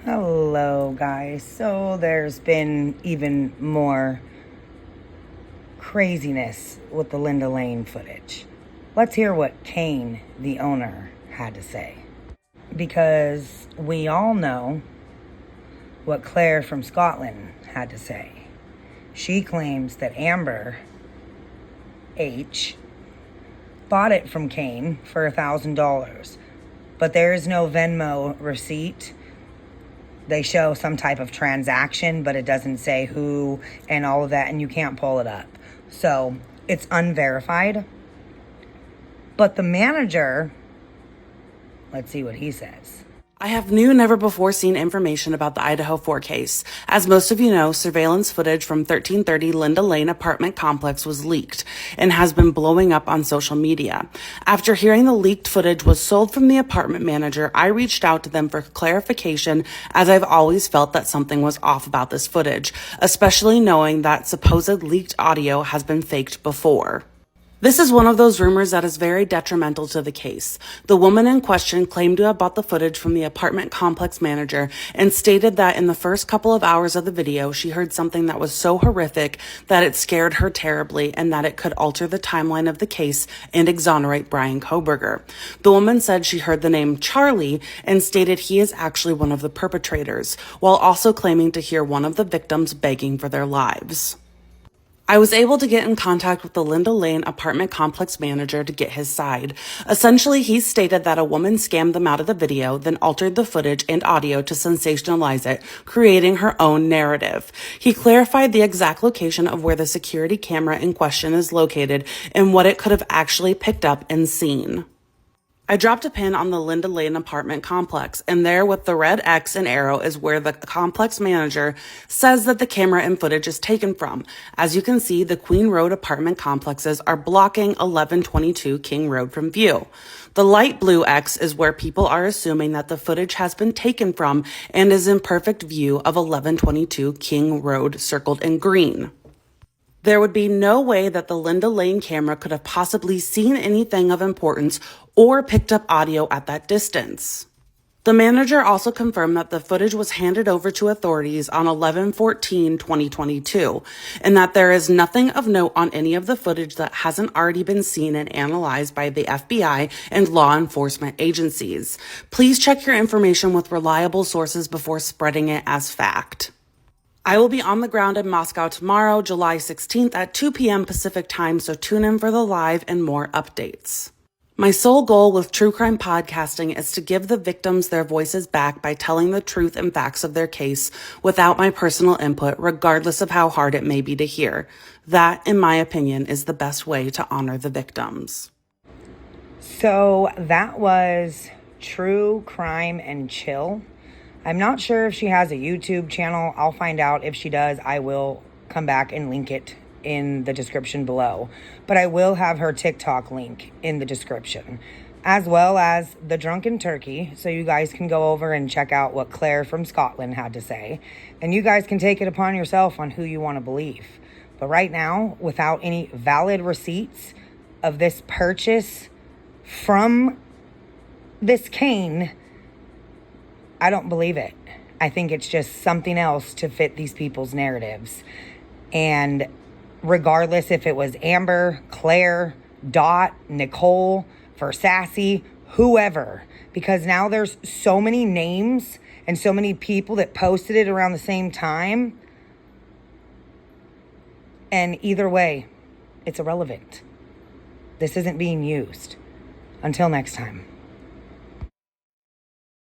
Hello, guys. So there's been even more craziness with the Linda Lane footage. Let's hear what Kane, the owner, had to say. Because we all know what Claire from Scotland had to say. She claims that Amber H bought it from Kane for $1,000, but there is no Venmo receipt. They show some type of transaction, but it doesn't say who and all of that, and you can't pull it up. So it's unverified. But the manager, let's see what he says. I have new, never-before-seen information about the Idaho 4 case. As most of you know, surveillance footage from 1330 Linda Lane apartment complex was leaked and has been blowing up on social media. After hearing the leaked footage was sold from the apartment manager, I reached out to them for clarification, as I've always felt that something was off about this footage, especially knowing that supposed leaked audio has been faked before. This is one of those rumors that is very detrimental to the case. The woman in question claimed to have bought the footage from the apartment complex manager and stated that in the first couple of hours of the video, she heard something that was so horrific that it scared her terribly and that it could alter the timeline of the case and exonerate Brian Kohberger. The woman said she heard the name Charlie and stated he is actually one of the perpetrators, while also claiming to hear one of the victims begging for their lives. I was able to get in contact with the Linda Lane apartment complex manager to get his side. Essentially, he stated that a woman scammed them out of the video, then altered the footage and audio to sensationalize it, creating her own narrative. He clarified the exact location of where the security camera in question is located and what it could have actually picked up and seen. I dropped a pin on the Linda Lane apartment complex, and there with the red X and arrow is where the complex manager says that the camera and footage is taken from. As you can see, the Queen Road apartment complexes are blocking 1122 King Road from view. The light blue X is where people are assuming that the footage has been taken from and is in perfect view of 1122 King Road circled in green. There would be no way that the Linda Lane camera could have possibly seen anything of importance or picked up audio at that distance. The manager also confirmed that the footage was handed over to authorities on 11/14/2022, and that there is nothing of note on any of the footage that hasn't already been seen and analyzed by the FBI and law enforcement agencies. Please check your information with reliable sources before spreading it as fact. I will be on the ground in Moscow tomorrow, July 16th at 2 p.m. Pacific time, so tune in for the live and more updates. My sole goal with true crime podcasting is to give the victims their voices back by telling the truth and facts of their case without my personal input, regardless of how hard it may be to hear. That, in my opinion, is the best way to honor the victims. So that was True Crime and Chill. I'm not sure if she has a YouTube channel. I'll find out. If she does, I will come back and link it in the description below. But I will have her TikTok link in the description, as well as the Drunken Turkey, so you guys can go over and check out what Claire from Scotland had to say. And you guys can take it upon yourself on who you want to believe. But right now, without any valid receipts of this purchase from this Kane, I don't believe it. I think it's just something else to fit these people's narratives. And regardless if it was Amber, Claire, Dot, Nicole, Versace, whoever, because now there's so many names and so many people that posted it around the same time. And either way, it's irrelevant. This isn't being used. Until next time.